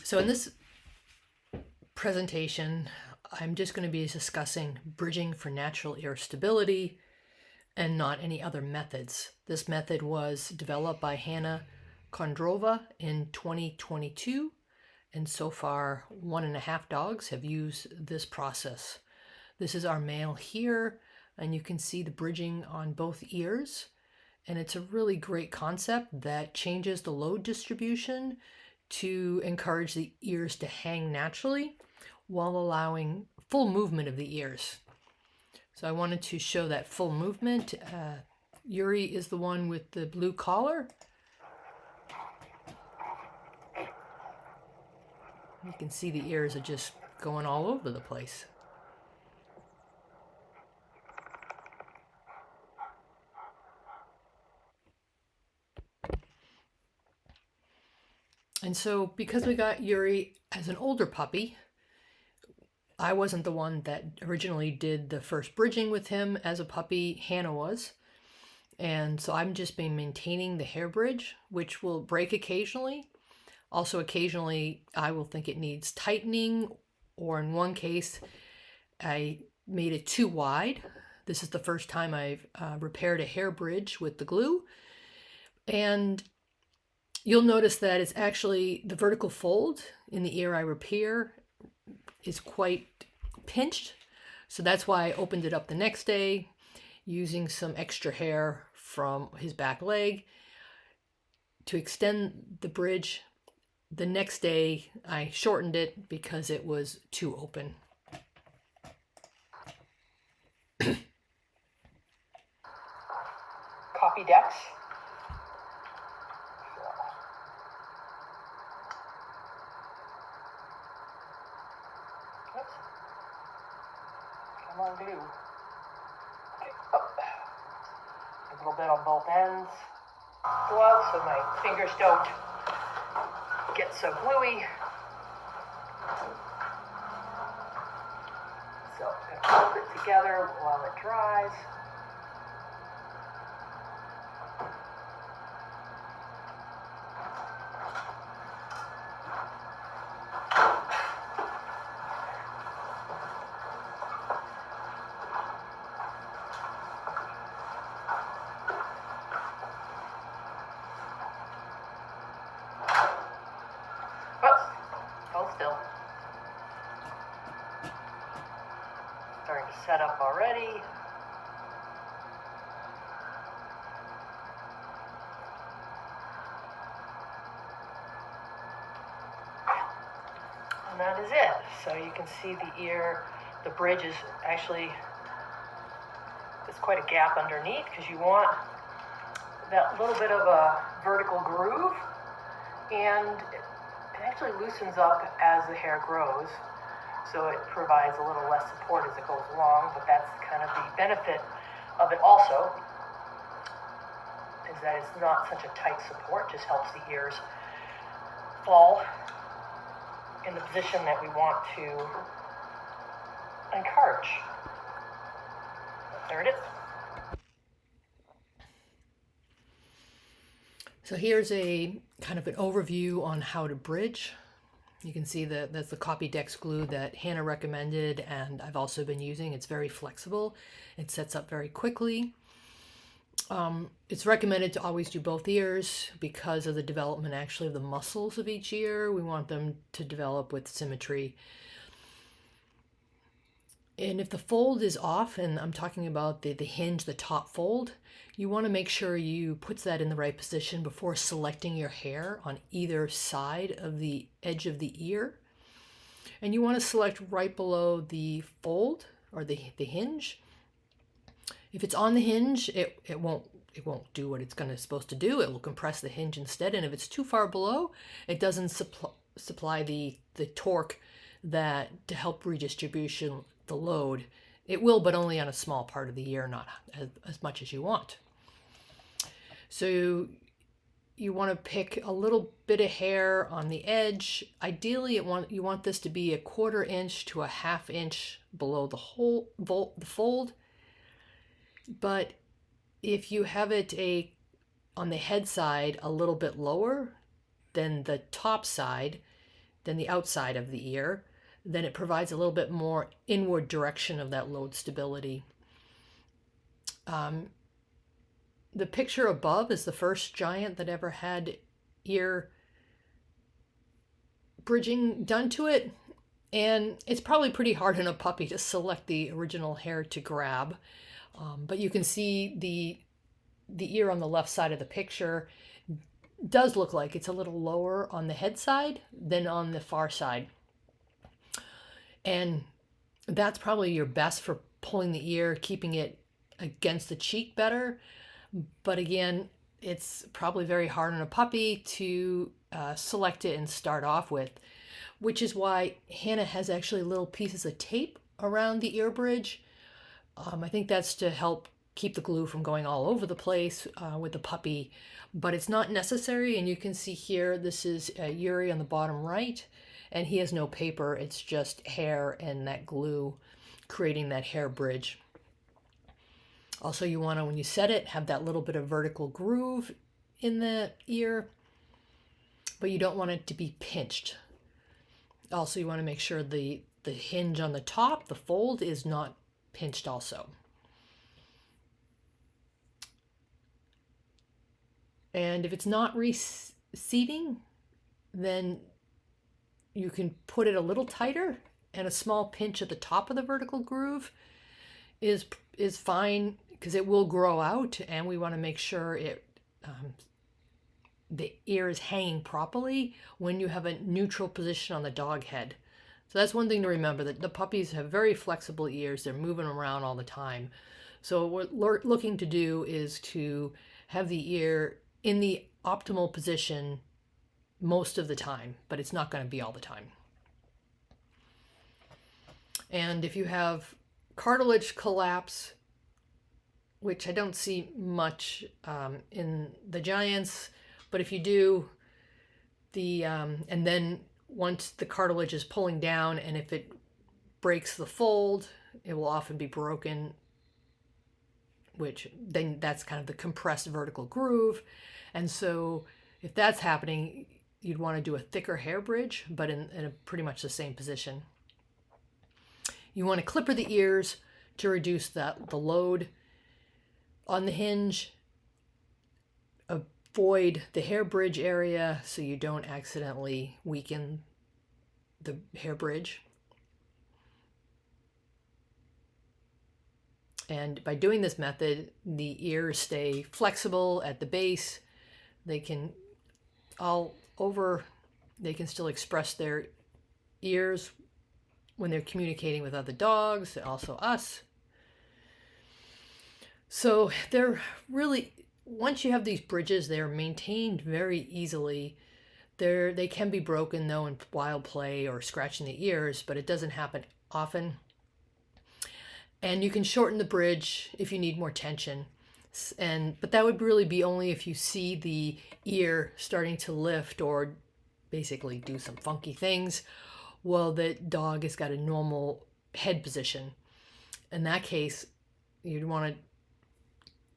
So in this presentation, I'm just going to be discussing bridging for natural ear stability and not any other methods. This method was developed by Hannah Kondrova in 2022, and so far 1.5 dogs have used this process. This is our male here, and you can see the bridging on both ears. And it's a really great concept that changes the load distribution to encourage the ears to hang naturally while allowing full movement of the ears. So I wanted to show that full movement. Yuri is the one with the blue collar. You can see the ears are just going all over the place. And so because we got Yuri as an older puppy, I wasn't the one that originally did the first bridging with him as a puppy. Hannah was. And so I'm just been maintaining the hair bridge, which will break occasionally. Also, occasionally, I will think it needs tightening, or in one case, I made it too wide. This is the first time I've repaired a hair bridge with the glue. And you'll notice that it's actually the vertical fold in the ear I repair is quite pinched. So that's why I opened it up the next day using some extra hair from his back leg to extend the bridge. The next day I shortened it because it was too open. Copy decks. Oops. Come on, glue. Okay. Oh. A little bit on both ends. Glove so my fingers don't get so gluey. So I'm going to hold it together while it dries. Hold still. Starting to set up already. And that is it. So you can see the ear, the bridge is actually, there's quite a gap underneath because you want that little bit of a vertical groove, and it actually loosens up as the hair grows, so it provides a little less support as it goes along. But that's kind of the benefit of it also, is that it's not such a tight support, just helps the ears fall in the position that we want to encourage. There it is. So here's a kind of an overview on how to bridge. You can see that that's the Copy Dex glue that Hannah recommended, and I've also been using. It's very flexible. It sets up very quickly. It's recommended to always do both ears because of the development actually of the muscles of each ear. We want them to develop with symmetry. And if the fold is off, and I'm talking about the hinge, the top fold, you want to make sure you put that in the right position before selecting your hair on either side of the edge of the ear. And you want to select right below the fold or the hinge. If it's on the hinge, it won't do what it's supposed to do. It will compress the hinge instead. And if it's too far below, it doesn't supply the torque that to help redistribution the load. It will, but only on a small part of the ear, not as much as you want. So you want to pick a little bit of hair on the edge. Ideally, you want this to be 1/4 inch to 1/2 inch below the fold. But if you have it on the head side a little bit lower than the top side, than the outside of the ear, then it provides a little bit more inward direction of that load stability. The picture above is the first giant that ever had ear bridging done to it. And it's probably pretty hard on a puppy to select the original hair to grab. But you can see the ear on the left side of the picture does look like it's a little lower on the head side than on the far side. And that's probably your best for pulling the ear, keeping it against the cheek better. But again, it's probably very hard on a puppy to select it and start off with, which is why Hannah has actually little pieces of tape around the ear bridge. I think that's to help keep the glue from going all over the place with the puppy, but it's not necessary. And you can see here, this is Yuri on the bottom right, and he has no paper. It's just hair and that glue creating that hair bridge. Also, you want to, when you set it, have that little bit of vertical groove in the ear, but you don't want it to be pinched. Also, you want to make sure the hinge on the top, the fold, is not pinched also. And if it's not receding, then you can put it a little tighter, and a small pinch at the top of the vertical groove is fine, because it will grow out, and we want to make sure the ear is hanging properly when you have a neutral position on the dog head. So that's one thing to remember, that the puppies have very flexible ears. They're moving around all the time. So what we're looking to do is to have the ear in the optimal position most of the time, but it's not going to be all the time. And if you have cartilage collapse, which I don't see much in the Giants, but if you do, and then once the cartilage is pulling down, and if it breaks the fold, it will often be broken, which then that's kind of the compressed vertical groove. And so if that's happening, you'd want to do a thicker hair bridge, but in a pretty much the same position. You want to clipper the ears to reduce the load on the hinge. Avoid the hair bridge area so you don't accidentally weaken the hair bridge. And by doing this method, the ears stay flexible at the base. They can they can still express their ears when they're communicating with other dogs, and also us. So they're really, once you have these bridges, they're maintained very easily. They can be broken though in wild play or scratching the ears, but it doesn't happen often. And you can shorten the bridge if you need more tension. But that would really be only if you see the ear starting to lift or basically do some funky things while the dog has got a normal head position. In that case, you'd want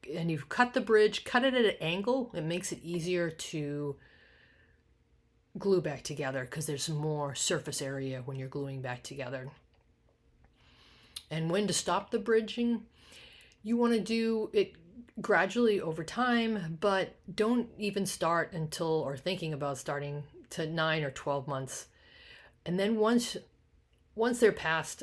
to, and you've cut the bridge, cut it at an angle. It makes it easier to glue back together because there's more surface area when you're gluing back together. And when to stop the bridging, you want to do it gradually over time, but don't even start until, or thinking about starting, to 9 or 12 months. And then once they're past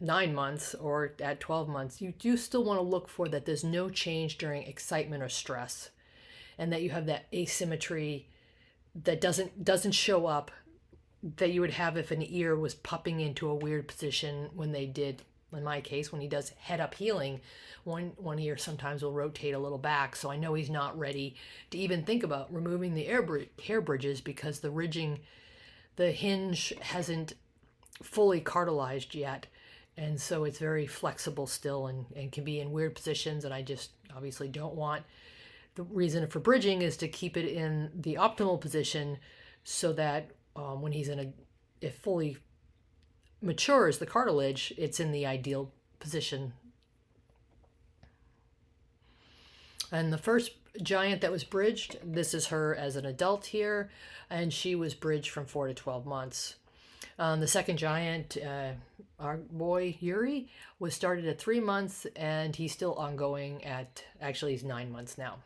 9 months or at 12 months, you do still want to look for that there's no change during excitement or stress, and that you have that asymmetry that doesn't show up that you would have if an ear was popping into a weird position when they did, in my case, when he does head up healing, one ear sometimes will rotate a little back. So I know he's not ready to even think about removing the hair bridges because the hinge hasn't fully cartilaged yet. And so it's very flexible still and can be in weird positions. And I just obviously don't want, the reason for bridging is to keep it in the optimal position so that when he's it fully matures, the cartilage, it's in the ideal position. And the first Giant that was bridged, this is her as an adult here, and she was bridged from 4 to 12 months. The second Giant, our boy Yuri, was started at 3 months, and he's still ongoing at, actually he's 9 months now.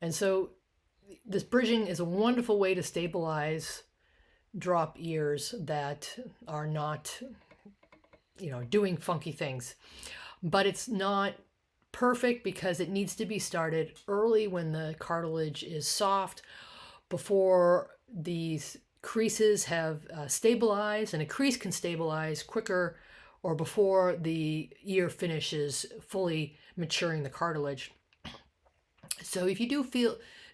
And so this bridging is a wonderful way to stabilize drop ears that are not, doing funky things. But it's not perfect because it needs to be started early when the cartilage is soft, before these creases have stabilized, and a crease can stabilize quicker or before the ear finishes fully maturing the cartilage. So if you do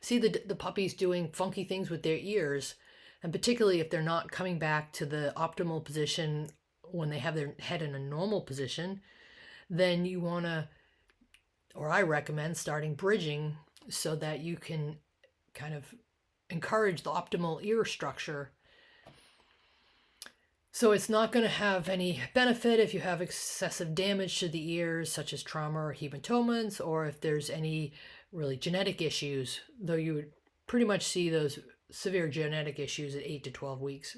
see the puppies doing funky things with their ears, and particularly if they're not coming back to the optimal position when they have their head in a normal position, then you want to, or I recommend starting bridging so that you can kind of encourage the optimal ear structure. So it's not going to have any benefit if you have excessive damage to the ears, such as trauma or hematomas, or if there's any really genetic issues, though you would pretty much see those severe genetic issues at 8 to 12 weeks.